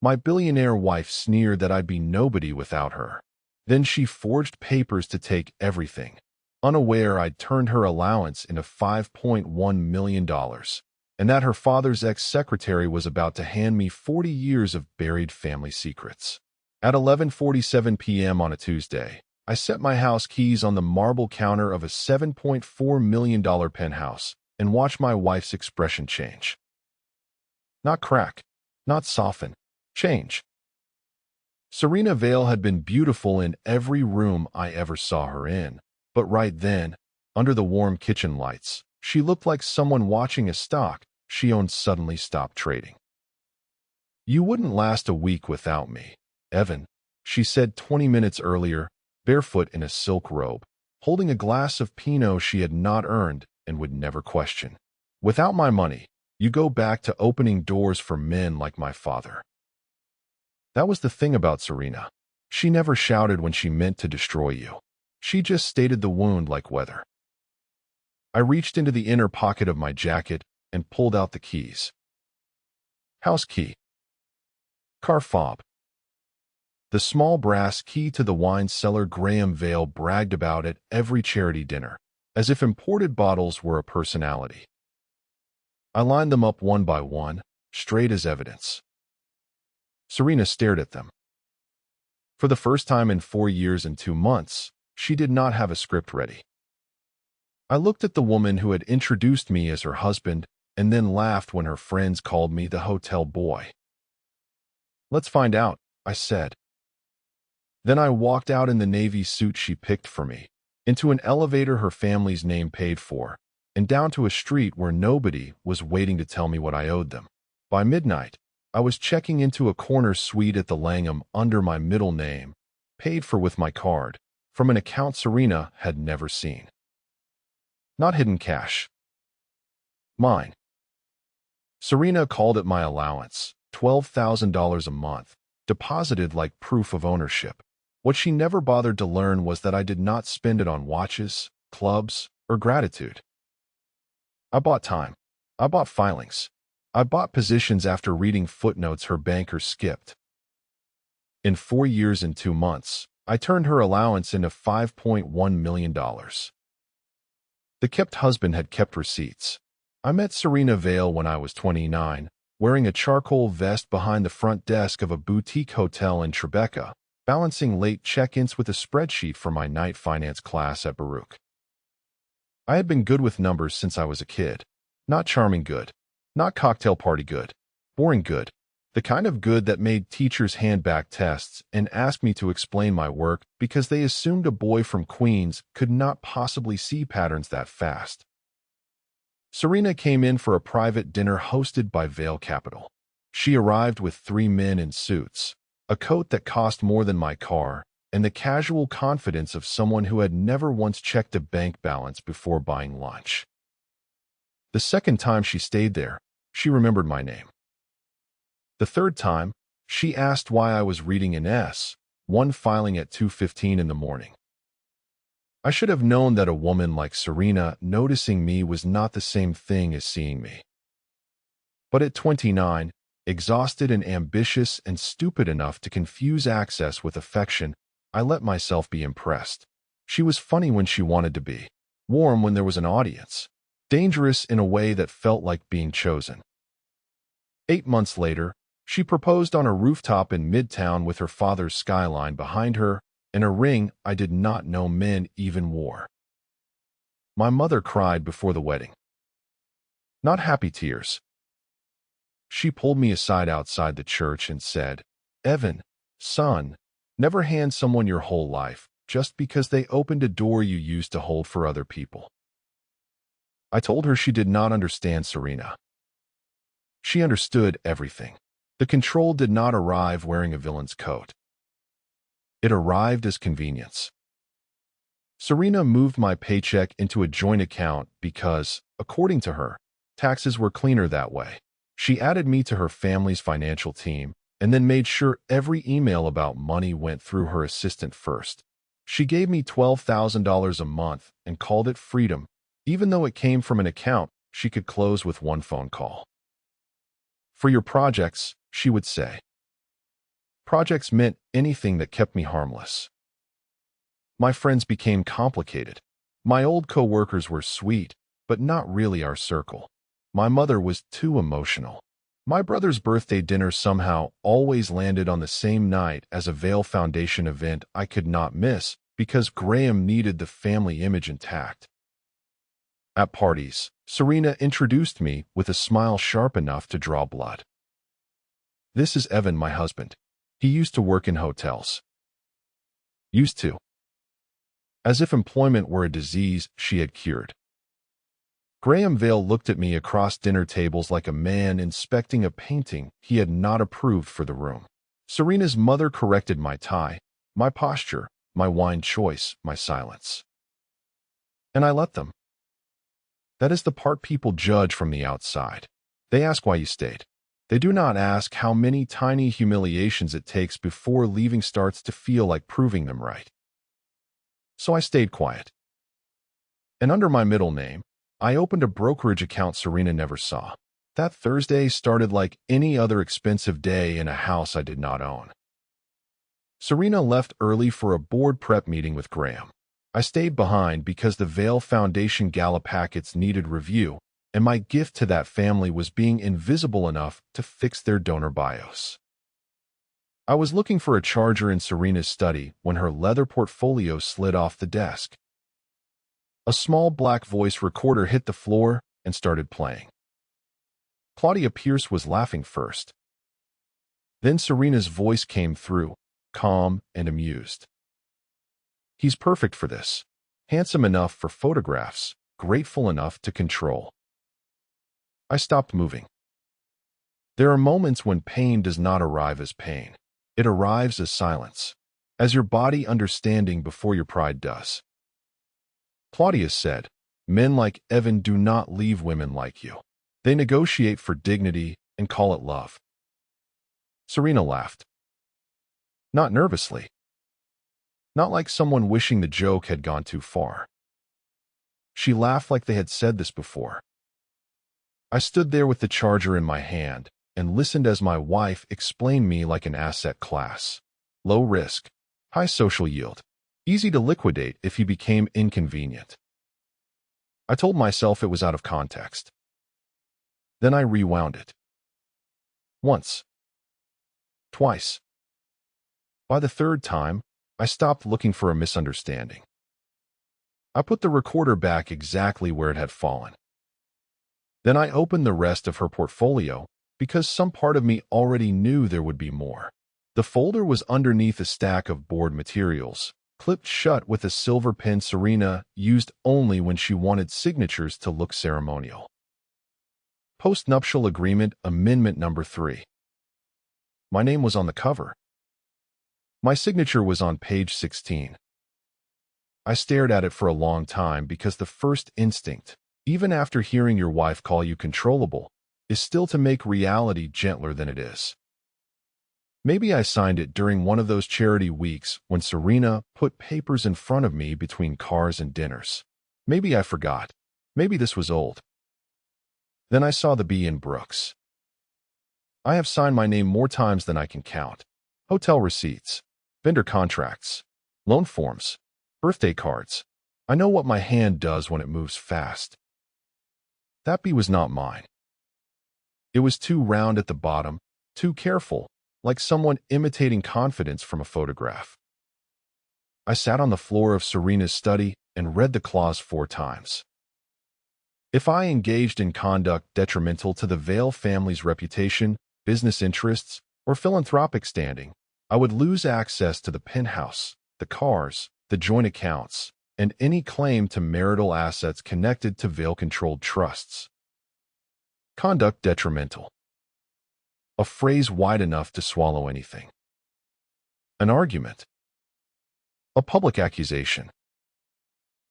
My billionaire wife sneered that I'd be nobody without her. Then she forged papers to take everything, unaware I'd turned her allowance into $5.1 million, and that her father's ex-secretary was about to hand me 40 years of buried family secrets. At 11:47 p.m. on a Tuesday, I set my house keys on the marble counter of a $7.4 million penthouse and watched my wife's expression change. Not crack, not soften, change. Serena Vale had been beautiful in every room I ever saw her in, but right then, under the warm kitchen lights, she looked like someone watching a stock she owned suddenly stopped trading. "You wouldn't last a week without me, Evan," she said 20 minutes earlier, barefoot in a silk robe, holding a glass of Pinot she had not earned and would never question. "Without my money, you go back to opening doors for men like my father." That was the thing about Serena. She never shouted when she meant to destroy you. She just stated the wound like weather. I reached into the inner pocket of my jacket and pulled out the keys. House key. Car fob. The small brass key to the wine cellar Graham Vale bragged about at every charity dinner, as if imported bottles were a personality. I lined them up one by one, straight as evidence. Serena stared at them. For the first time in 4 years and 2 months, she did not have a script ready. I looked at the woman who had introduced me as her husband and then laughed when her friends called me the hotel boy. "Let's find out," I said. Then I walked out in the navy suit she picked for me, into an elevator her family's name paid for, and down to a street where nobody was waiting to tell me what I owed them. By midnight, I was checking into a corner suite at the Langham under my middle name, paid for with my card, from an account Serena had never seen. Not hidden cash. Mine. Serena called it my allowance, $12,000 a month, deposited like proof of ownership. What she never bothered to learn was that I did not spend it on watches, clubs, or gratitude. I bought time. I bought filings. I bought positions after reading footnotes her banker skipped. In 4 years and 2 months, I turned her allowance into $5.1 million. The kept husband had kept receipts. I met Serena Vale when I was 29, wearing a charcoal vest behind the front desk of a boutique hotel in Tribeca, balancing late check-ins with a spreadsheet for my night finance class at Baruch. I had been good with numbers since I was a kid. Not charming good. Not cocktail party good. Boring good. The kind of good that made teachers hand back tests and ask me to explain my work because they assumed a boy from Queens could not possibly see patterns that fast. Serena came in for a private dinner hosted by Vale Capital. She arrived with 3 men in suits, a coat that cost more than my car, and the casual confidence of someone who had never once checked a bank balance before buying lunch. The second time she stayed there, she remembered my name. The third time, she asked why I was reading an S1 filing at 2:15 in the morning. I should have known that a woman like Serena noticing me was not the same thing as seeing me. But at 29, exhausted and ambitious and stupid enough to confuse access with affection, I let myself be impressed. She was funny when she wanted to be, warm when there was an audience, dangerous in a way that felt like being chosen. 8 months later, she proposed on a rooftop in Midtown with her father's skyline behind her and a ring I did not know men even wore. My mother cried before the wedding. Not happy tears. She pulled me aside outside the church and said, "Evan, son, never hand someone your whole life just because they opened a door you used to hold for other people." I told her she did not understand Serena. She understood everything. The control did not arrive wearing a villain's coat. It arrived as convenience. Serena moved my paycheck into a joint account because, according to her, taxes were cleaner that way. She added me to her family's financial team and then made sure every email about money went through her assistant first. She gave me $12,000 a month and called it freedom, even though it came from an account she could close with one phone call. "For your projects," she would say. Projects meant anything that kept me harmless. My friends became complicated. My old coworkers were sweet, but not really our circle. My mother was too emotional. My brother's birthday dinner somehow always landed on the same night as a Vail Foundation event I could not miss because Graham needed the family image intact. At parties, Serena introduced me with a smile sharp enough to draw blood. "This is Evan, my husband. He used to work in hotels." Used to. As if employment were a disease she had cured. Graham Vail looked at me across dinner tables like a man inspecting a painting he had not approved for the room. Serena's mother corrected my tie, my posture, my wine choice, my silence. And I let them. That is the part people judge from the outside. They ask why you stayed. They do not ask how many tiny humiliations it takes before leaving starts to feel like proving them right. So I stayed quiet. And under my middle name, I opened a brokerage account Serena never saw. That Thursday started like any other expensive day in a house I did not own. Serena left early for a board prep meeting with Graham. I stayed behind because the Vail Foundation gala packets needed review, and my gift to that family was being invisible enough to fix their donor bios. I was looking for a charger in Serena's study when her leather portfolio slid off the desk. A small black voice recorder hit the floor and started playing. Claudia Pierce was laughing first. Then Serena's voice came through, calm and amused. "He's perfect for this. Handsome enough for photographs, grateful enough to control." I stopped moving. There are moments when pain does not arrive as pain. It arrives as silence, as your body understanding before your pride does. Claudia said, "Men like Evan do not leave women like you. They negotiate for dignity and call it love." Serena laughed. Not nervously. Not like someone wishing the joke had gone too far. She laughed like they had said this before. I stood there with the charger in my hand and listened as my wife explained me like an asset class. Low risk, high social yield, easy to liquidate if he became inconvenient. I told myself it was out of context. Then I rewound it. Once. Twice. By the third time, I stopped looking for a misunderstanding. I put the recorder back exactly where it had fallen. Then I opened the rest of her portfolio because some part of me already knew there would be more. The folder was underneath a stack of board materials, clipped shut with a silver pen Serena used only when she wanted signatures to look ceremonial. Post-nuptial agreement amendment number 3. My name was on the cover. My signature was on page 16. I stared at it for a long time because the first instinct, even after hearing your wife call you controllable, is still to make reality gentler than it is. Maybe I signed it during one of those charity weeks when Serena put papers in front of me between cars and dinners. Maybe I forgot. Maybe this was old. Then I saw the B in Brooks. I have signed my name more times than I can count. Hotel receipts, vendor contracts, loan forms, birthday cards. I know what my hand does when it moves fast. That B was not mine. It was too round at the bottom, too careful, like someone imitating confidence from a photograph. I sat on the floor of Serena's study and read the clause 4 times. If I engaged in conduct detrimental to the Vail family's reputation, business interests, or philanthropic standing, I would lose access to the penthouse, the cars, the joint accounts, and any claim to marital assets connected to Vail-controlled trusts. Conduct detrimental. A phrase wide enough to swallow anything. An argument. A public accusation.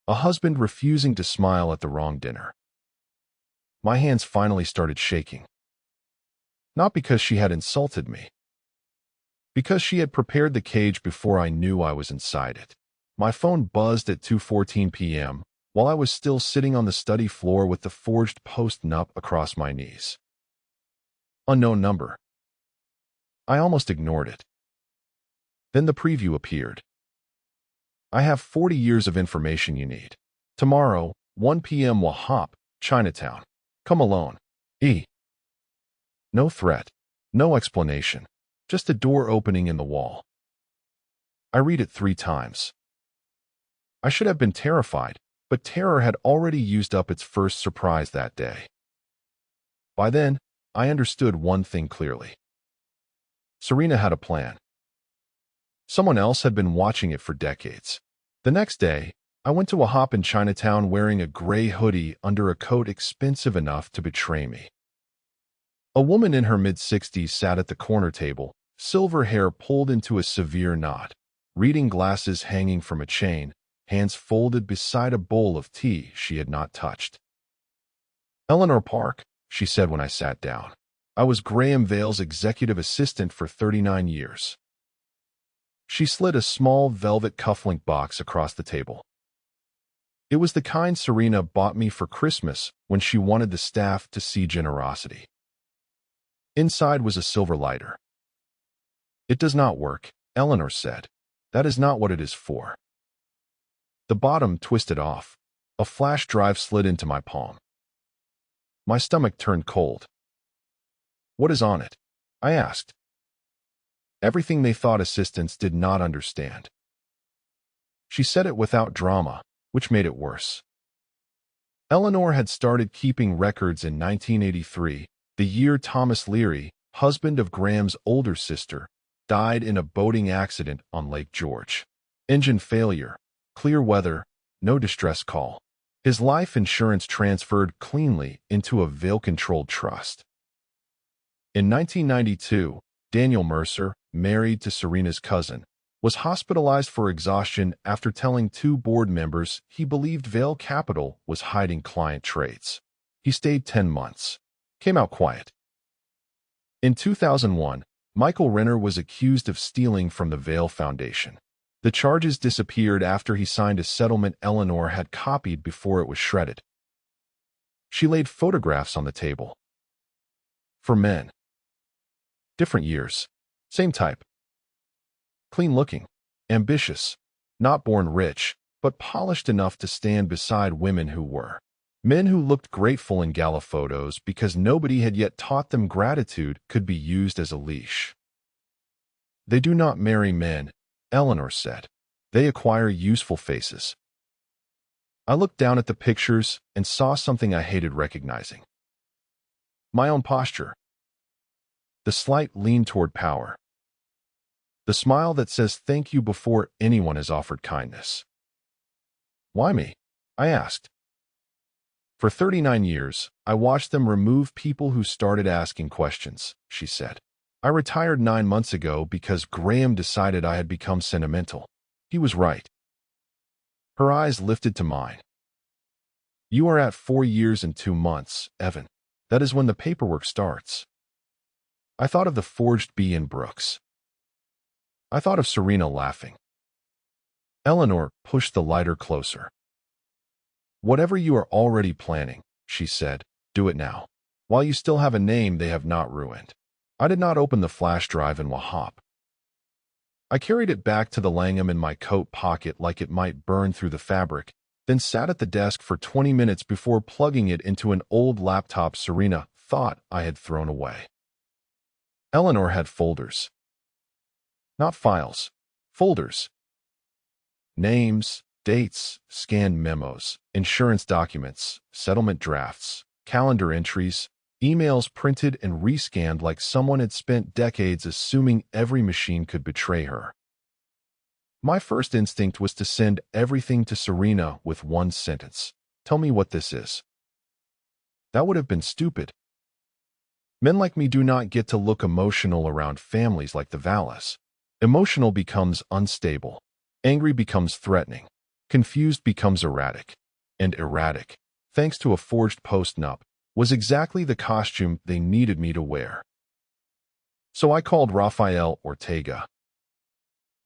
A husband refusing to smile at the wrong dinner. My hands finally started shaking. Not because she had insulted me. Because she had prepared the cage before I knew I was inside it. My phone buzzed at 2:14 p.m. while I was still sitting on the study floor with the forged post-nup across my knees. Unknown number. I almost ignored it. Then the preview appeared. I have 40 years of information you need. Tomorrow, 1 p.m. Wahop, Chinatown. Come alone. E. No threat. No explanation. Just a door opening in the wall. I read it 3 times. I should have been terrified, but terror had already used up its first surprise that day. By then, I understood one thing clearly. Serena had a plan. Someone else had been watching it for decades. The next day, I went to a hop in Chinatown wearing a gray hoodie under a coat expensive enough to betray me. A woman in her mid-60s sat at the corner table, silver hair pulled into a severe knot, reading glasses hanging from a chain, hands folded beside a bowl of tea she had not touched. "Eleanor Park," she said when I sat down. "I was Graham Vale's executive assistant for 39 years. She slid a small velvet cufflink box across the table. It was the kind Serena bought me for Christmas when she wanted the staff to see generosity. Inside was a silver lighter. "It does not work," Eleanor said. "That is not what it is for." The bottom twisted off. A flash drive slid into my palm. My stomach turned cold. "What is on it?" I asked. Everything they thought assistants did not understand. She said it without drama, which made it worse. Eleanor had started keeping records in 1983, the year Thomas Leary, husband of Graham's older sister, died in a boating accident on Lake George. Engine failure, clear weather, no distress call. His life insurance transferred cleanly into a Vail-controlled trust. In 1992, Daniel Mercer, married to Serena's cousin, was hospitalized for exhaustion after telling 2 board members he believed Vail Capital was hiding client trades. He stayed 10 months. Came out quiet. In 2001, Michael Renner was accused of stealing from the Vail Foundation. The charges disappeared after he signed a settlement Eleanor had copied before it was shredded. She laid photographs on the table. For men. Different years. Same type. Clean-looking. Ambitious. Not born rich, but polished enough to stand beside women who were. Men who looked grateful in gala photos because nobody had yet taught them gratitude could be used as a leash. "They do not marry men," Eleanor said. "They acquire useful faces." I looked down at the pictures and saw something I hated recognizing. My own posture. The slight lean toward power. The smile that says thank you before anyone has offered kindness. "Why me?" I asked. "For 39 years, I watched them remove people who started asking questions," she said. "I retired 9 months ago because Graham decided I had become sentimental. He was right." Her eyes lifted to mine. "You are at 4 years and 2 months, Evan. That is when the paperwork starts." I thought of the forged B in Brooks. I thought of Serena laughing. Eleanor pushed the lighter closer. "Whatever you are already planning," she said, "do it now. While you still have a name they have not ruined." I did not open the flash drive in Wahop. I carried it back to the Langham in my coat pocket like it might burn through the fabric, then sat at the desk for 20 minutes before plugging it into an old laptop Serena thought I had thrown away. Eleanor had folders. Not files. Folders. Names, dates, scanned memos, insurance documents, settlement drafts, calendar entries, emails printed and rescanned like someone had spent decades assuming every machine could betray her. My first instinct was to send everything to Serena with one sentence. "Tell me what this is." That would have been stupid. Men like me do not get to look emotional around families like the Valles. Emotional becomes unstable. Angry becomes threatening. Confused becomes erratic. And erratic, thanks to a forged post-nup, was exactly the costume they needed me to wear. So I called Rafael Ortega.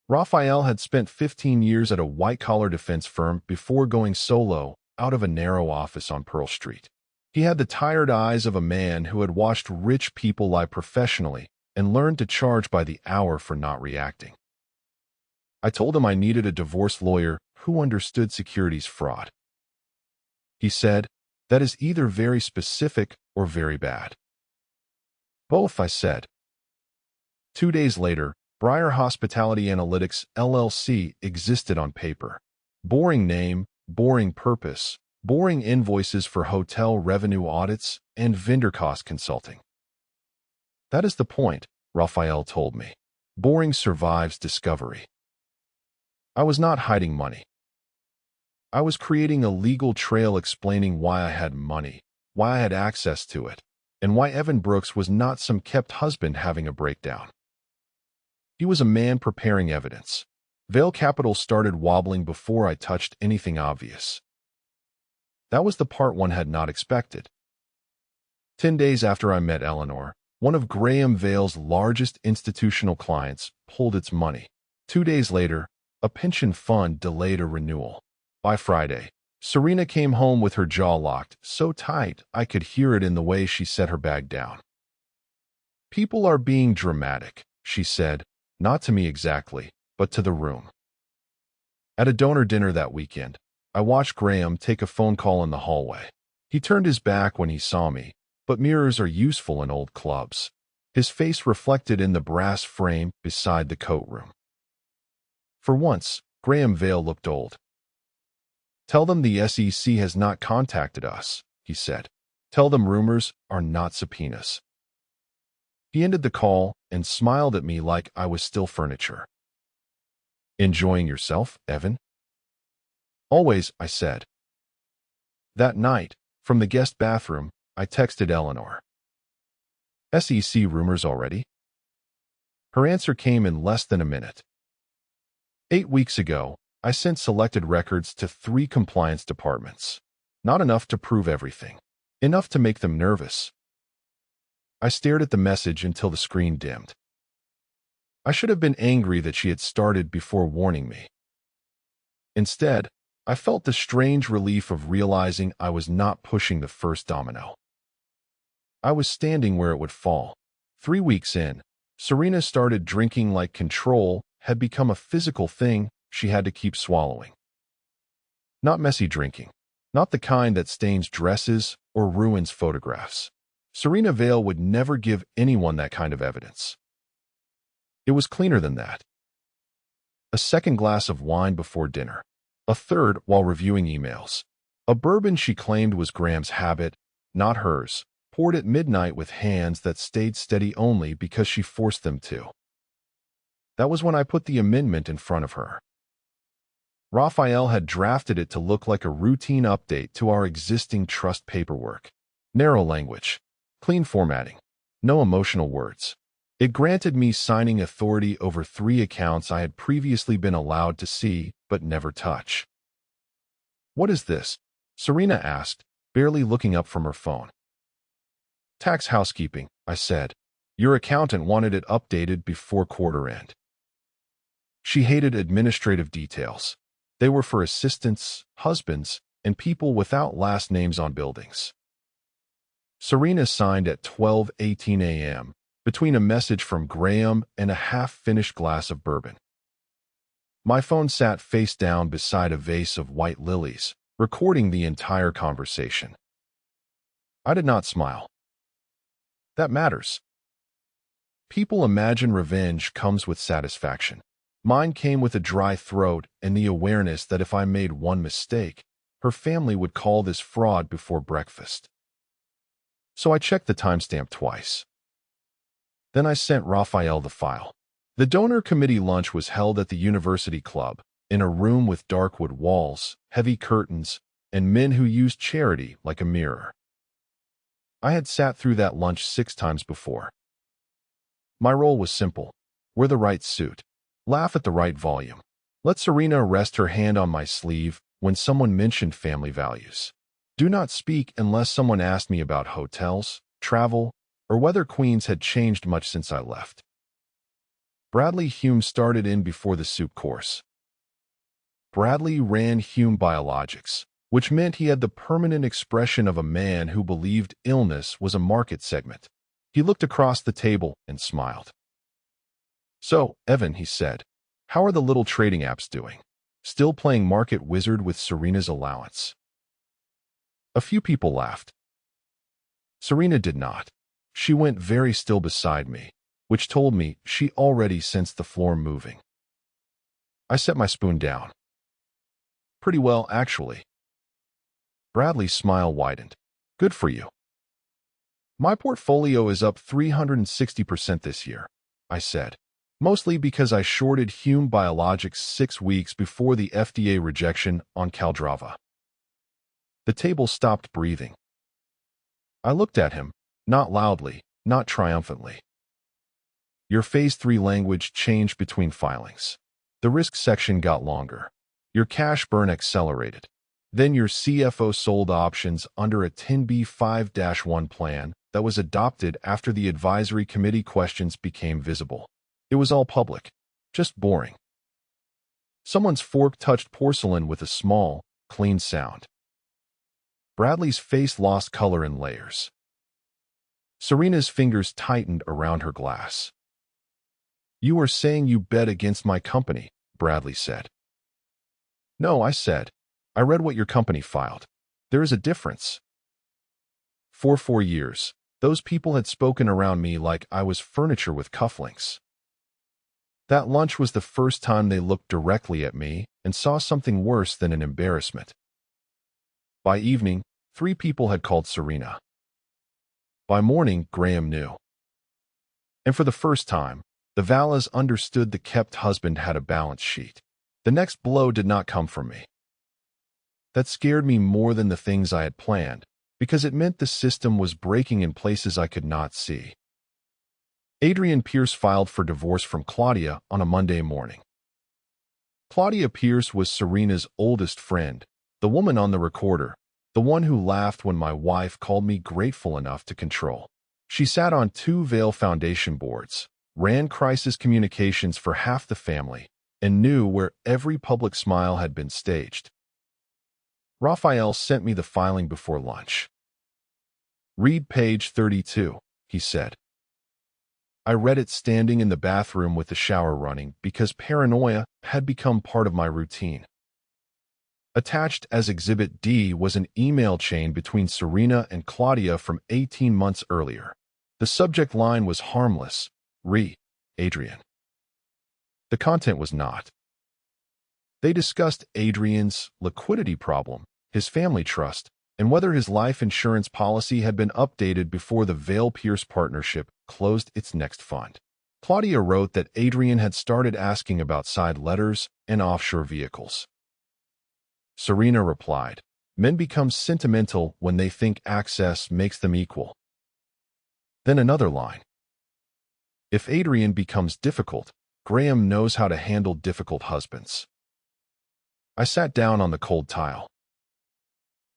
Rafael had spent 15 years at a white-collar defense firm before going solo out of a narrow office on Pearl Street. He had the tired eyes of a man who had watched rich people lie professionally and learned to charge by the hour for not reacting. I told him I needed a divorce lawyer who understood securities fraud. He said, "That is either very specific or very bad." "Both," I said. 2 days later, Briar Hospitality Analytics LLC existed on paper. Boring name, boring purpose, boring invoices for hotel revenue audits and vendor cost consulting. "That is the point," Raphael told me. "Boring survives discovery." I was not hiding money. I was creating a legal trail explaining why I had money, why I had access to it, and why Evan Brooks was not some kept husband having a breakdown. He was a man preparing evidence. Vail Capital started wobbling before I touched anything obvious. That was the part one had not expected. 10 days after I met Eleanor, one of Graham Vail's largest institutional clients pulled its money. 2 days later, a pension fund delayed a renewal. By Friday, Serena came home with her jaw locked so tight I could hear it in the way she set her bag down. "People are being dramatic," she said, not to me exactly, but to the room. At a donor dinner that weekend, I watched Graham take a phone call in the hallway. He turned his back when he saw me, but mirrors are useful in old clubs. His face reflected in the brass frame beside the coat room. For once, Graham Vail looked old. "Tell them the SEC has not contacted us," he said. "Tell them rumors are not subpoenas." He ended the call and smiled at me like I was still furniture. "Enjoying yourself, Evan?" "Always," I said. That night, from the guest bathroom, I texted Eleanor. "SEC rumors already?" Her answer came in less than a minute. 8 weeks ago, I sent selected records to 3 compliance departments. Not enough to prove everything. Enough to make them nervous. I stared at the message until the screen dimmed. I should have been angry that she had started before warning me. Instead, I felt the strange relief of realizing I was not pushing the first domino. I was standing where it would fall. 3 weeks in, Serena started drinking like control had become a physical thing she had to keep swallowing. Not messy drinking. Not the kind that stains dresses or ruins photographs. Serena Vail would never give anyone that kind of evidence. It was cleaner than that. A second glass of wine before dinner. A third while reviewing emails. A bourbon she claimed was Graham's habit, not hers, poured at midnight with hands that stayed steady only because she forced them to. That was when I put the amendment in front of her. Raphael had drafted it to look like a routine update to our existing trust paperwork. Narrow language. Clean formatting. No emotional words. It granted me signing authority over 3 accounts I had previously been allowed to see but never touch. "What is this?" Serena asked, barely looking up from her phone. "Tax housekeeping," I said. "Your accountant wanted it updated before quarter end." She hated administrative details. They were for assistants, husbands, and people without last names on buildings. Serena signed at 12:18 a.m., between a message from Graham and a half-finished glass of bourbon. My phone sat face down beside a vase of white lilies, recording the entire conversation. I did not smile. That matters. People imagine revenge comes with satisfaction. Mine came with a dry throat and the awareness that if I made one mistake, her family would call this fraud before breakfast. So I checked the timestamp twice. Then I sent Raphael the file. The donor committee lunch was held at the university club, in a room with dark wood walls, heavy curtains, and men who used charity like a mirror. I had sat through that lunch 6 times before. My role was simple. Wear the right suit. Laugh at the right volume. Let Serena rest her hand on my sleeve when someone mentioned family values. Do not speak unless someone asked me about hotels, travel, or whether Queens had changed much since I left. Bradley Hume started in before the soup course. Bradley ran Hume Biologics, which meant he had the permanent expression of a man who believed illness was a market segment. He looked across the table and smiled. "So, Evan," he said, How are the little trading apps doing? Still playing Market Wizard with Serena's allowance? A few people laughed. Serena did not. She went very still beside me, which told me she already sensed the floor moving. I set my spoon down. Pretty well, actually. Bradley's smile widened. Good for you. My portfolio is up 360% this year, I said, mostly because I shorted Hume Biologics 6 weeks before the FDA rejection on Caldrava. The table stopped breathing. I looked at him, not loudly, not triumphantly. Your Phase 3 language changed between filings. The risk section got longer. Your cash burn accelerated. Then your CFO sold options under a 10b5-1 plan that was adopted after the advisory committee questions became visible. It was all public, just boring. Someone's fork touched porcelain with a small, clean sound. Bradley's face lost color in layers. Serena's fingers tightened around her glass. You are saying you bet against my company, Bradley said. No, I said. I read what your company filed. There is a difference. For 4 years, those people had spoken around me like I was furniture with cufflinks. That lunch was the first time they looked directly at me and saw something worse than an embarrassment. By evening, 3 people had called Serena. By morning, Graham knew. And for the first time, the Vallas understood the kept husband had a balance sheet. The next blow did not come from me. That scared me more than the things I had planned, because it meant the system was breaking in places I could not see. Adrian Pierce filed for divorce from Claudia on a Monday morning. Claudia Pierce was Serena's oldest friend, the woman on the recorder, the one who laughed when my wife called me grateful enough to control. She sat on 2 Vail Foundation boards, ran crisis communications for half the family, and knew where every public smile had been staged. Raphael sent me the filing before lunch. Read page 32, he said. I read it standing in the bathroom with the shower running because paranoia had become part of my routine. Attached as Exhibit D was an email chain between Serena and Claudia from 18 months earlier. The subject line was harmless, re. Adrian. The content was not. They discussed Adrian's liquidity problem, his family trust, and whether his life insurance policy had been updated before the Vail Pierce partnership closed its next fund. Claudia wrote that Adrian had started asking about side letters and offshore vehicles. Serena replied, men become sentimental when they think access makes them equal. Then another line. If Adrian becomes difficult, Graham knows how to handle difficult husbands. I sat down on the cold tile.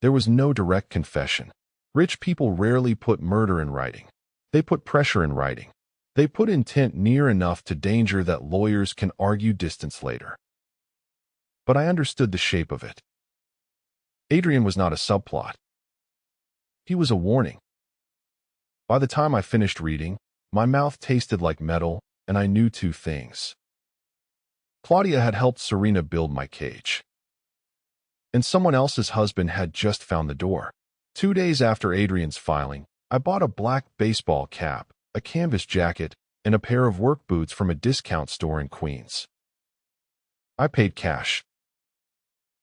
There was no direct confession. Rich people rarely put murder in writing. They put pressure in writing. They put intent near enough to danger that lawyers can argue distance later. But I understood the shape of it. Adrian was not a subplot. He was a warning. By the time I finished reading, my mouth tasted like metal, and I knew 2 things. Claudia had helped Serena build my cage. And someone else's husband had just found the door. 2 days after Adrian's filing, I bought a black baseball cap, a canvas jacket, and a pair of work boots from a discount store in Queens. I paid cash.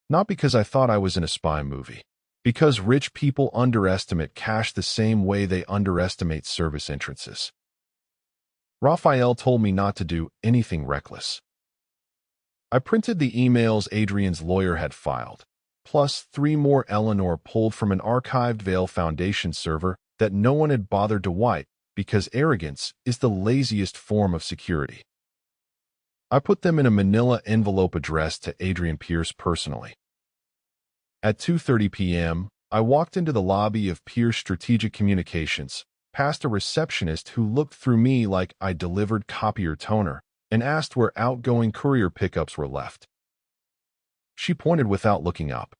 Not because I thought I was in a spy movie. Because rich people underestimate cash the same way they underestimate service entrances. Raphael told me not to do anything reckless. I printed the emails Adrian's lawyer had filed, plus 3 more Eleanor pulled from an archived Vail Foundation server that no one had bothered to wipe because arrogance is the laziest form of security. I put them in a manila envelope addressed to Adrian Pierce personally. At 2:30 p.m., I walked into the lobby of Pierce Strategic Communications, past a receptionist who looked through me like I delivered copier toner, and asked where outgoing courier pickups were left. She pointed without looking up.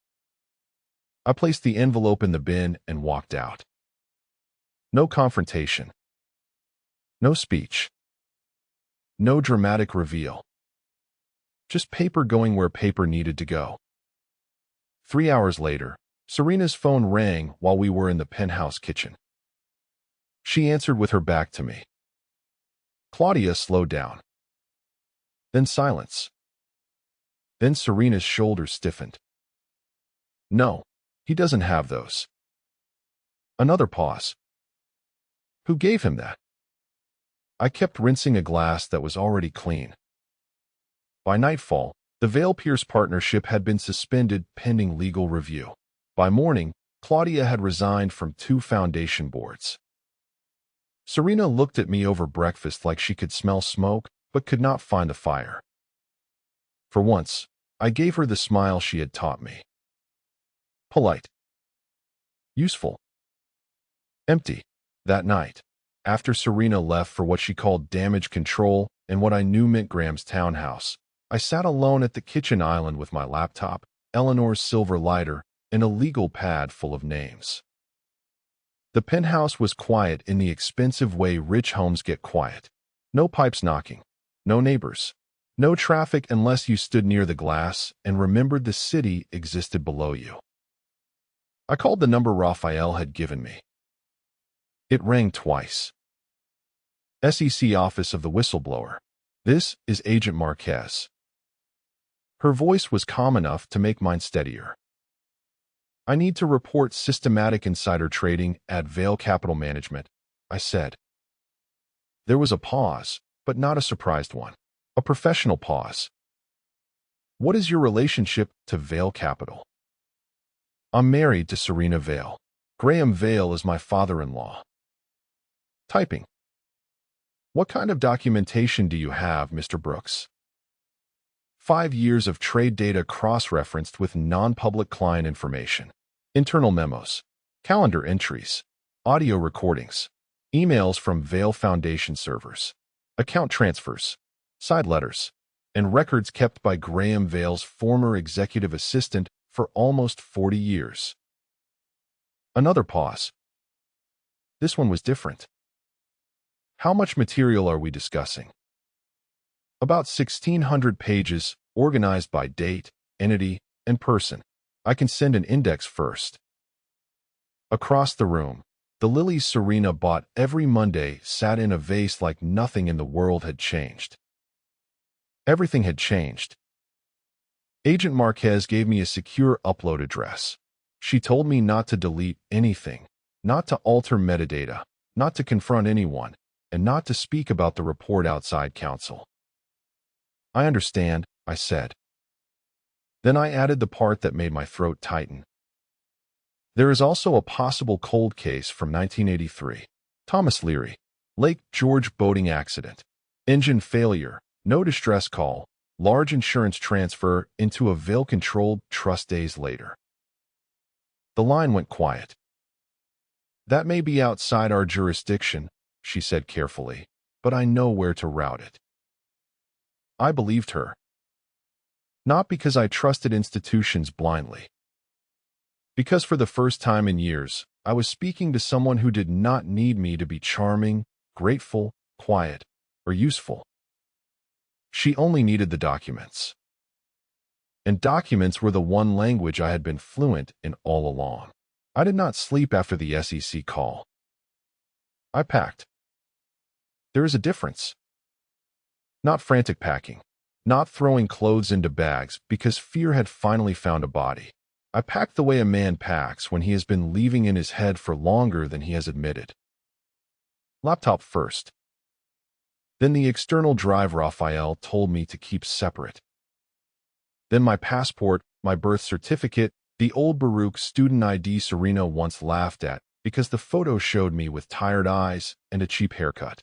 I placed the envelope in the bin and walked out. No confrontation. No speech. No dramatic reveal. Just paper going where paper needed to go. 3 hours later, Serena's phone rang while we were in the penthouse kitchen. She answered with her back to me. Claudia slowed down. Then silence. Then Serena's shoulders stiffened. No, he doesn't have those. Another pause. Who gave him that? I kept rinsing a glass that was already clean. By nightfall, the Vale Pierce partnership had been suspended pending legal review. By morning, Claudia had resigned from 2 foundation boards. Serena looked at me over breakfast like she could smell smoke, but could not find the fire. For once, I gave her the smile she had taught me. Polite. Useful. Empty. That night, after Serena left for what she called damage control and what I knew meant Graham's townhouse, I sat alone at the kitchen island with my laptop, Eleanor's silver lighter, and a legal pad full of names. The penthouse was quiet in the expensive way rich homes get quiet. No pipes knocking. No neighbors. No traffic unless you stood near the glass and remembered the city existed below you. I called the number Raphael had given me. It rang twice. SEC office of the whistleblower. This is Agent Marquez. Her voice was calm enough to make mine steadier. I need to report systematic insider trading at Vale Capital Management, I said. There was a pause, but not a surprised one. A professional pause. What is your relationship to Vale Capital? I'm married to Serena Vale. Graham Vale is my father-in-law. Typing. What kind of documentation do you have, Mr. Brooks? 5 years of trade data cross-referenced with non-public client information, internal memos, calendar entries, audio recordings, emails from Vale Foundation servers, account transfers, side letters, and records kept by Graham Vale's former executive assistant for almost 40 years. Another pause. This one was different. How much material are we discussing? About 1,600 pages, organized by date, entity, and person. I can send an index first. Across the room, the lilies Serena bought every Monday sat in a vase like nothing in the world had changed. Everything had changed. Agent Marquez gave me a secure upload address. She told me not to delete anything, not to alter metadata, not to confront anyone, and not to speak about the report outside counsel. I understand, I said. Then I added the part that made my throat tighten. There is also a possible cold case from 1983. Thomas Leary. Lake George boating accident. Engine failure. No distress call. Large insurance transfer into a Vale-controlled trust days later. The line went quiet. That may be outside our jurisdiction, she said carefully, but I know where to route it. I believed her. Not because I trusted institutions blindly. Because for the first time in years, I was speaking to someone who did not need me to be charming, grateful, quiet, or useful. She only needed the documents. And documents were the one language I had been fluent in all along. I did not sleep after the SEC call. I packed. There is a difference. Not frantic packing. Not throwing clothes into bags because fear had finally found a body. I packed the way a man packs when he has been leaving in his head for longer than he has admitted. Laptop first. Then the external drive Raphael told me to keep separate. Then my passport, my birth certificate, the old Baruch student ID Serena once laughed at because the photo showed me with tired eyes and a cheap haircut.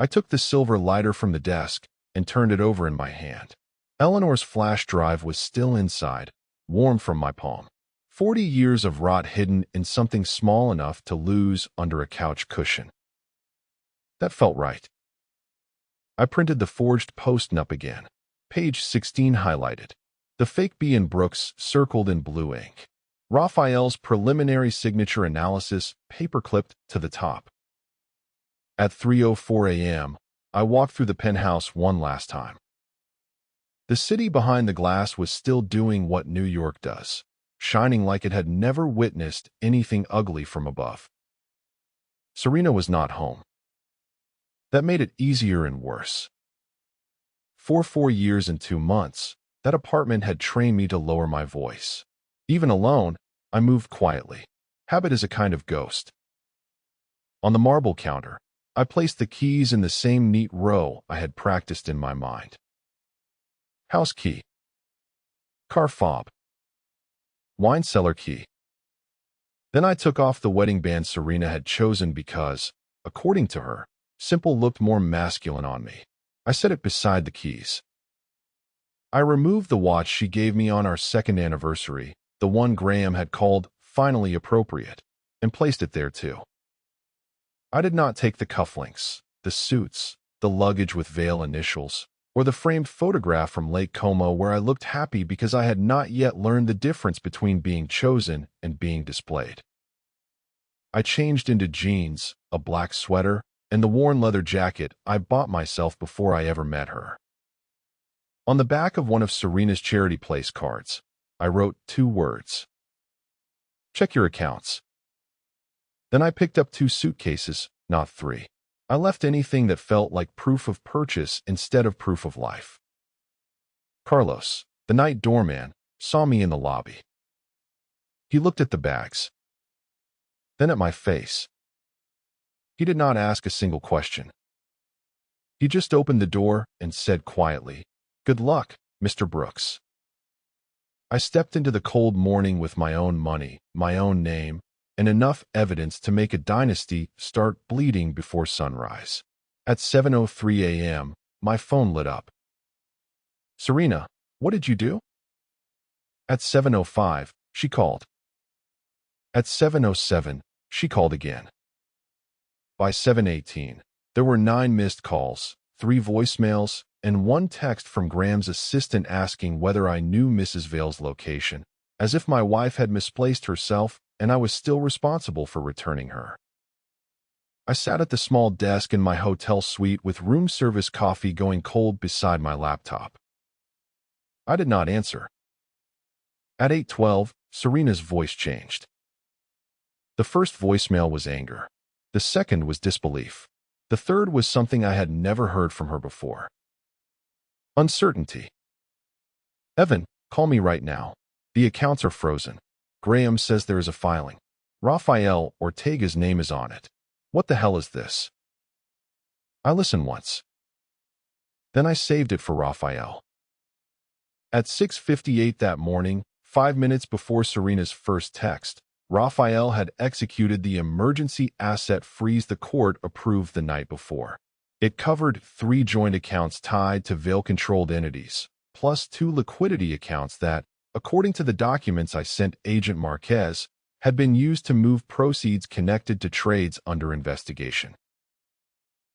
I took the silver lighter from the desk and turned it over in my hand. Eleanor's flash drive was still inside, warm from my palm. 40 years of rot hidden in something small enough to lose under a couch cushion. That felt right. I printed the forged post-nup again. Page 16 highlighted. The fake B and Brooks circled in blue ink. Raphael's preliminary signature analysis paperclipped to the top. At 3:04 a.m., I walked through the penthouse one last time. The city behind the glass was still doing what New York does, shining like it had never witnessed anything ugly from above. Serena was not home. That made it easier and worse. For 4 years and 2 months, that apartment had trained me to lower my voice. Even alone, I moved quietly. Habit is a kind of ghost. On the marble counter, I placed the keys in the same neat row I had practiced in my mind. House key. Car fob. Wine cellar key. Then I took off the wedding band Serena had chosen because, according to her, simple looked more masculine on me. I set it beside the keys. I removed the watch she gave me on our second anniversary, the one Graham had called finally appropriate, and placed it there too. I did not take the cufflinks, the suits, the luggage with veil initials, or the framed photograph from Lake Como where I looked happy because I had not yet learned the difference between being chosen and being displayed. I changed into jeans, a black sweater, and the worn leather jacket I bought myself before I ever met her. On the back of one of Serena's charity place cards, I wrote 2 words. Check your accounts. Then I picked up 2 suitcases, not 3. I left anything that felt like proof of purchase instead of proof of life. Carlos, the night doorman, saw me in the lobby. He looked at the bags, then at my face. He did not ask a single question. He just opened the door and said quietly, "Good luck, Mr. Brooks." I stepped into the cold morning with my own money, my own name, and enough evidence to make a dynasty start bleeding before sunrise. At 7:03 a.m., my phone lit up. "Serena, what did you do?" At 7:05, she called. At 7:07, she called again. By 7:18, there were 9 missed calls, 3 voicemails, and 1 text from Graham's assistant asking whether I knew Mrs. Vale's location, as if my wife had misplaced herself and I was still responsible for returning her. I sat at the small desk in my hotel suite with room service coffee going cold beside my laptop. I did not answer. At 8:12, Serena's voice changed. The first voicemail was anger. The second was disbelief. The third was something I had never heard from her before. Uncertainty. "Evan, call me right now. The accounts are frozen. Graham says there is a filing. Rafael Ortega's name is on it. What the hell is this?" I listened once. Then I saved it for Rafael. At 6:58 that morning, 5 minutes before Serena's first text, Rafael had executed the emergency asset freeze the court approved the night before. It covered 3 joint accounts tied to Vail-controlled entities, plus 2 liquidity accounts that, according to the documents I sent Agent Marquez, had been used to move proceeds connected to trades under investigation.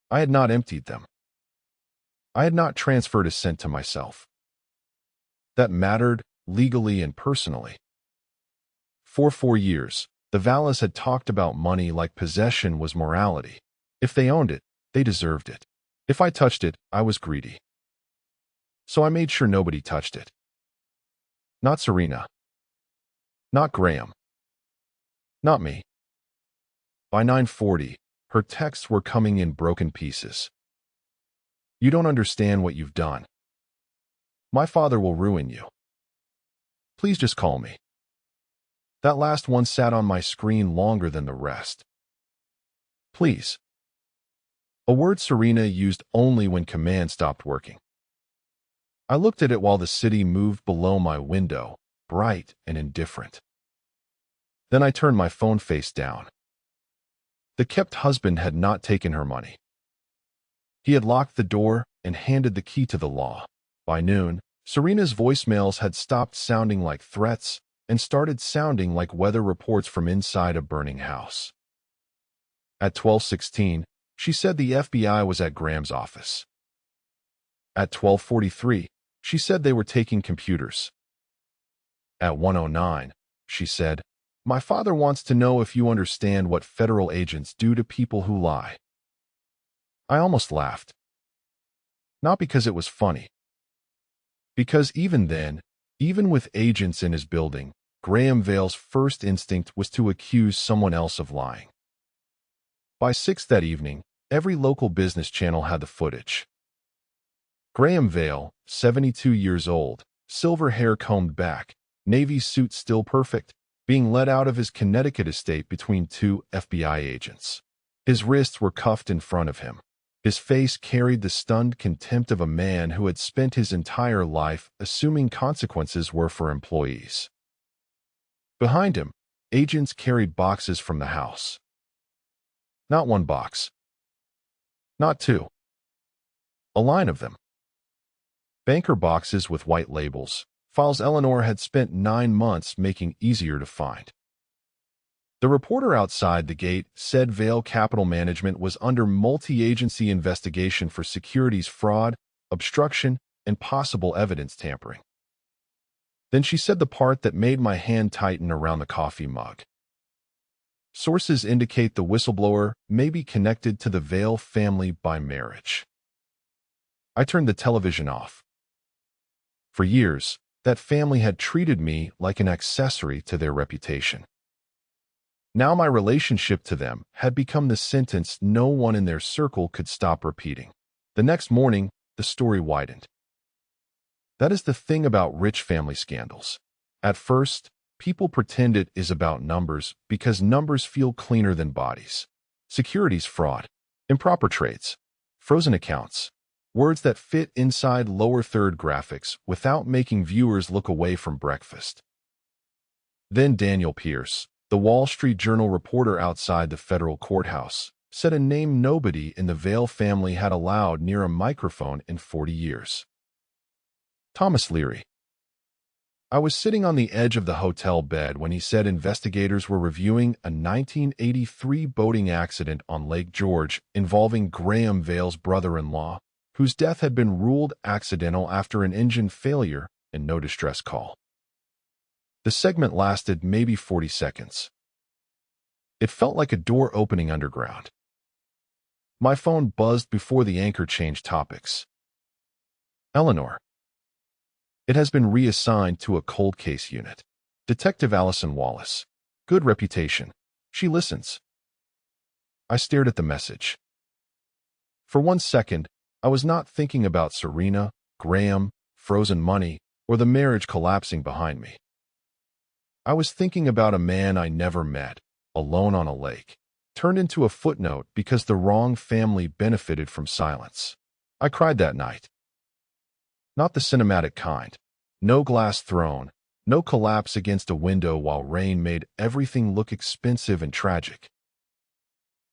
I had not emptied them. I had not transferred a cent to myself. That mattered, legally and personally. For 4 years, the Valles had talked about money like possession was morality. If they owned it, they deserved it. If I touched it, I was greedy. So I made sure nobody touched it. Not Serena. Not Graham. Not me. By 9:40, her texts were coming in broken pieces. "You don't understand what you've done. My father will ruin you. Please just call me." That last one sat on my screen longer than the rest. Please. A word Serena used only when command stopped working. I looked at it while the city moved below my window, bright and indifferent. Then I turned my phone face down. The kept husband had not taken her money. He had locked the door and handed the key to the law. By noon, Serena's voicemails had stopped sounding like threats and started sounding like weather reports from inside a burning house. At 12:16, she said the FBI was at Graham's office. At 12:43, she said they were taking computers. At 1:09, she said, "My father wants to know if you understand what federal agents do to people who lie." I almost laughed. Not because it was funny, Because even then, even with agents in his building, Graham Vale's first instinct was to accuse someone else of lying. By 6 that evening, every local business channel had the footage. Graham Vale, 72 years old, silver hair combed back, navy suit still perfect, being led out of his Connecticut estate between two FBI agents. His wrists were cuffed in front of him. His face carried the stunned contempt of a man who had spent his entire life assuming consequences were for employees. Behind him, agents carried boxes from the house. Not one box. Not two. A line of them. Banker boxes with white labels, files Eleanor had spent 9 months making easier to find. The reporter outside the gate said Vale Capital Management was under multi-agency investigation for securities fraud, obstruction, and possible evidence tampering. Then she said the part that made my hand tighten around the coffee mug. Sources indicate the whistleblower may be connected to the Vale family by marriage. I turned the television off. For years, that family had treated me like an accessory to their reputation. Now my relationship to them had become the sentence no one in their circle could stop repeating. The next morning, the story widened. That is the thing about rich family scandals. At first, people pretend it is about numbers because numbers feel cleaner than bodies. Securities fraud, improper trades, frozen accounts, words that fit inside lower third graphics without making viewers look away from breakfast. Then Daniel Pierce, the Wall Street Journal reporter outside the federal courthouse, said a name nobody in the Vale family had allowed near a microphone in 40 years. Thomas Leary. I was sitting on the edge of the hotel bed when he said investigators were reviewing a 1983 boating accident on Lake George involving Graham Vale's brother-in-law, whose death had been ruled accidental after an engine failure and no distress call. The segment lasted maybe 40 seconds. It felt like a door opening underground. My phone buzzed before the anchor changed topics. Eleanor. It has been reassigned to a cold case unit. Detective Allison Wallace. Good reputation. She listens. I stared at the message. For 1 second, I was not thinking about Serena, Graham, frozen money, or the marriage collapsing behind me. I was thinking about a man I never met, alone on a lake, turned into a footnote because the wrong family benefited from silence. I cried that night. Not the cinematic kind. No glass thrown, no collapse against a window while rain made everything look expensive and tragic.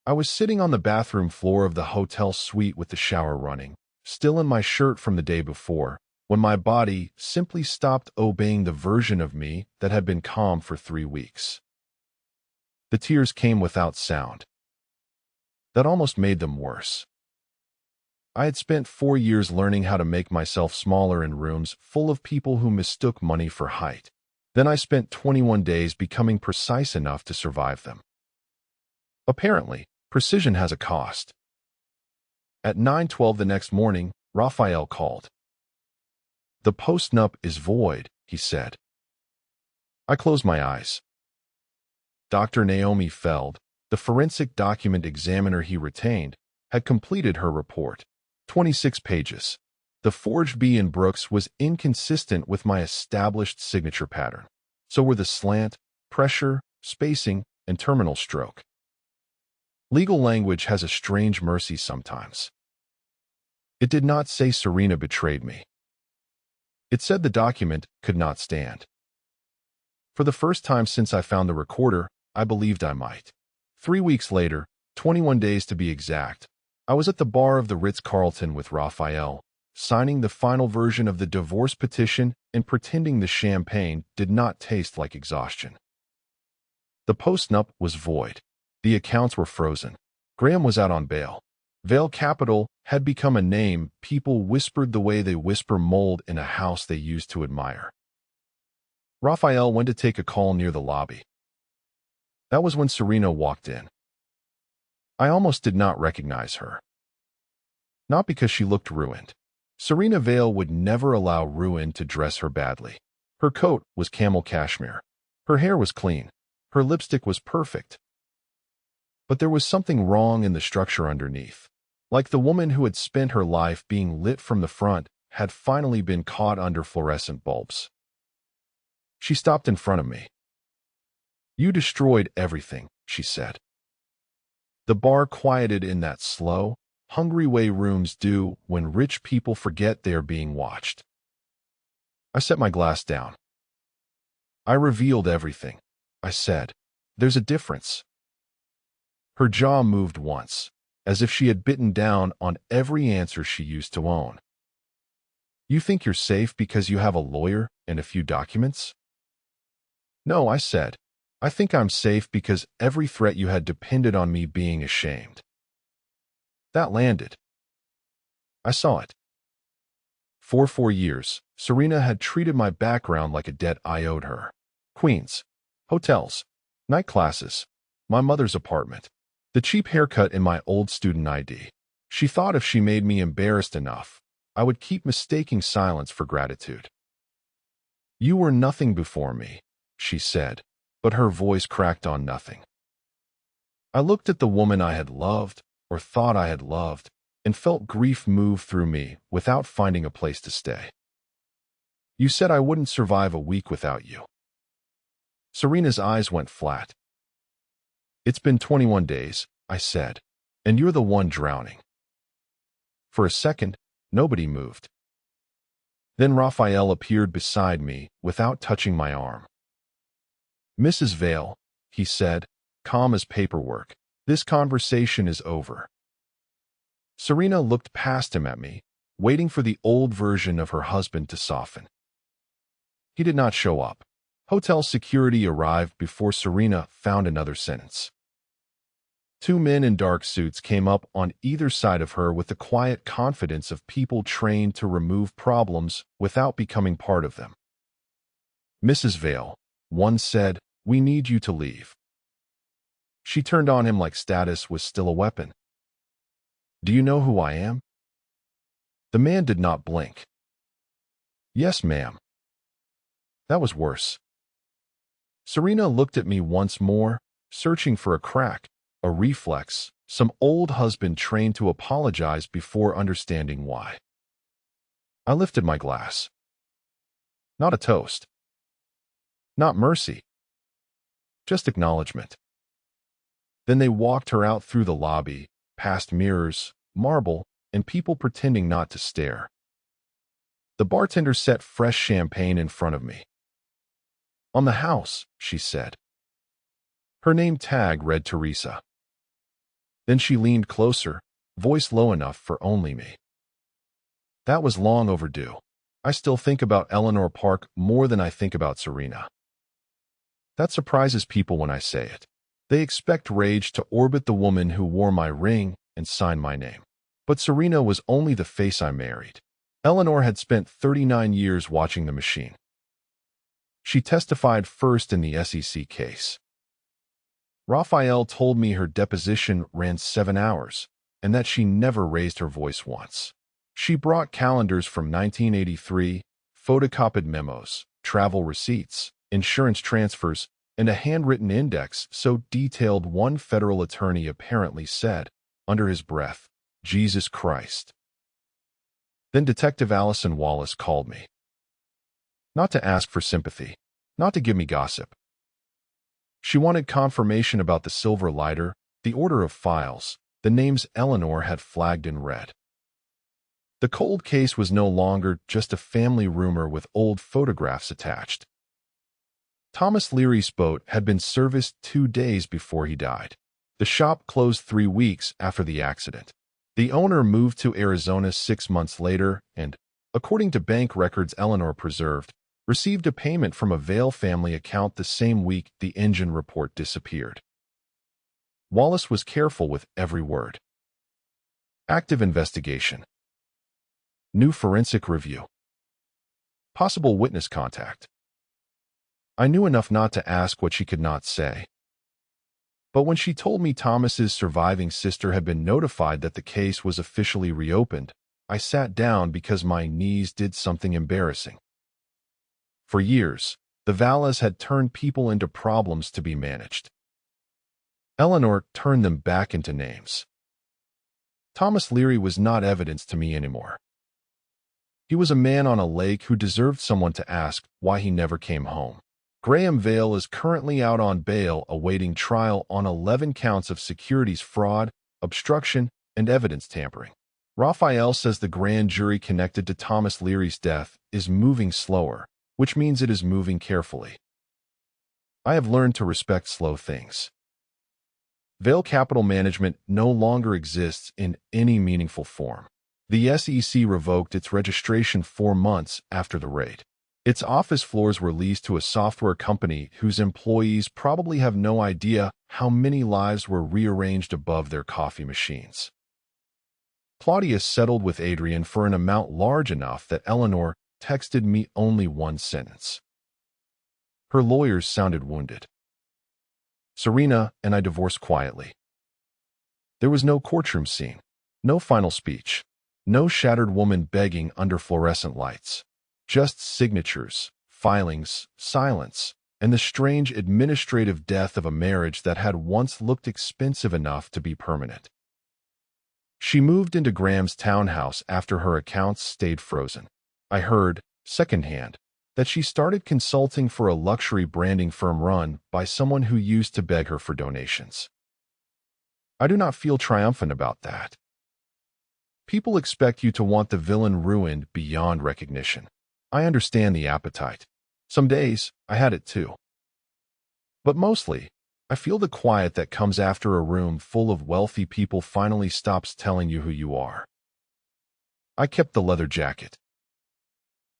I was sitting on the bathroom floor of the hotel suite with the shower running, still in my shirt from the day before, when my body simply stopped obeying the version of me that had been calm for 3 weeks. The tears came without sound. That almost made them worse. I had spent 4 years learning how to make myself smaller in rooms full of people who mistook money for height. Then I spent 21 days becoming precise enough to survive them. Apparently, precision has a cost. At 9:12 the next morning, Raphael called. "The post-nup is void," he said. I closed my eyes. Dr. Naomi Feld, the forensic document examiner he retained, had completed her report. 26 pages. The forged B in Brooks was inconsistent with my established signature pattern. So were the slant, pressure, spacing, and terminal stroke. Legal language has a strange mercy sometimes. It did not say Serena betrayed me. It said the document could not stand. For the first time since I found the recorder, I believed I might. 3 weeks later, 21 days to be exact, I was at the bar of the Ritz-Carlton with Raphael, signing the final version of the divorce petition and pretending the champagne did not taste like exhaustion. The post-nup was void. The accounts were frozen. Graham was out on bail. Vale Capital had become a name people whispered the way they whisper mold in a house they used to admire. Raphael went to take a call near the lobby. That was when Serena walked in. I almost did not recognize her. Not because she looked ruined. Serena Vale would never allow ruin to dress her badly. Her coat was camel cashmere. Her hair was clean. Her lipstick was perfect. But there was something wrong in the structure underneath. Like the woman who had spent her life being lit from the front had finally been caught under fluorescent bulbs. She stopped in front of me. "You destroyed everything," she said. The bar quieted in that slow, hungry way rooms do when rich people forget they are being watched. I set my glass down. "I revealed everything," I said. "There's a difference." Her jaw moved once, as if she had bitten down on every answer she used to own. "You think you're safe because you have a lawyer and a few documents?" "No," I said. "I think I'm safe because every threat you had depended on me being ashamed." That landed. I saw it. For 4 years, Serena had treated my background like a debt I owed her. Queens, hotels, night classes, my mother's apartment, the cheap haircut in my old student ID. She thought if she made me embarrassed enough, I would keep mistaking silence for gratitude. "You were nothing before me," she said, but her voice cracked on nothing. I looked at the woman I had loved, or thought I had loved, and felt grief move through me without finding a place to stay. "You said I wouldn't survive a week without you." Serena's eyes went flat. "It's been 21 days, I said, "and you're the one drowning." For a second, nobody moved. Then Raphael appeared beside me without touching my arm. "Mrs. Vale," he said, calm as paperwork, "this conversation is over." Serena looked past him at me, waiting for the old version of her husband to soften. He did not show up. Hotel security arrived before Serena found another sentence. 2 men in dark suits came up on either side of her with the quiet confidence of people trained to remove problems without becoming part of them. "Mrs. Vale," one said, "we need you to leave." She turned on him like status was still a weapon. "Do you know who I am?" The man did not blink. "Yes, ma'am." That was worse. Serena looked at me once more, searching for a crack, a reflex, some old husband trained to apologize before understanding why. I lifted my glass. Not a toast. Not mercy. Just acknowledgement. Then they walked her out through the lobby, past mirrors, marble, and people pretending not to stare. The bartender set fresh champagne in front of me. "On the house," she said. Her name tag read Teresa. Then she leaned closer, voice low enough for only me. "That was long overdue. I still think about Eleanor Park more than I think about Serena." That surprises people when I say it. They expect rage to orbit the woman who wore my ring and signed my name. But Serena was only the face I married. Eleanor had spent 39 years watching the machine. She testified first in the SEC case. Raphael told me her deposition ran 7 hours, and that she never raised her voice once. She brought calendars from 1983, photocopied memos, travel receipts, insurance transfers, and a handwritten index so detailed one federal attorney apparently said, under his breath, "Jesus Christ." Then Detective Allison Wallace called me. Not to ask for sympathy, not to give me gossip. She wanted confirmation about the silver lighter, the order of files, the names Eleanor had flagged in red. The cold case was no longer just a family rumor with old photographs attached. Thomas Leary's boat had been serviced 2 days before he died. The shop closed 3 weeks after the accident. The owner moved to Arizona 6 months later and, according to bank records Eleanor preserved, received a payment from a Vale family account the same week the engine report disappeared. Wallace was careful with every word. Active investigation. New forensic review. Possible witness contact. I knew enough not to ask what she could not say. But when she told me Thomas's surviving sister had been notified that the case was officially reopened, I sat down because my knees did something embarrassing. For years, the Vallas had turned people into problems to be managed. Eleanor turned them back into names. Thomas Leary was not evidence to me anymore. He was a man on a lake who deserved someone to ask why he never came home. Graham Vale is currently out on bail awaiting trial on 11 counts of securities fraud, obstruction, and evidence tampering. Raphael says the grand jury connected to Thomas Leary's death is moving slower, which means it is moving carefully. I have learned to respect slow things. Vale Capital Management no longer exists in any meaningful form. The SEC revoked its registration 4 months after the raid. Its office floors were leased to a software company whose employees probably have no idea how many lives were rearranged above their coffee machines. Claudius settled with Adrian for an amount large enough that Eleanor texted me only one sentence. Her lawyers sounded wounded. Serena and I divorced quietly. There was no courtroom scene, no final speech, no shattered woman begging under fluorescent lights. Just signatures, filings, silence, and the strange administrative death of a marriage that had once looked expensive enough to be permanent. She moved into Graham's townhouse after her accounts stayed frozen. I heard, secondhand, that she started consulting for a luxury branding firm run by someone who used to beg her for donations. I do not feel triumphant about that. People expect you to want the villain ruined beyond recognition. I understand the appetite. Some days, I had it too. But mostly, I feel the quiet that comes after a room full of wealthy people finally stops telling you who you are. I kept the leather jacket.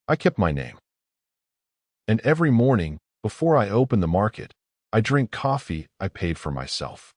I kept my name. And every morning, before I open the market, I drink coffee I paid for myself.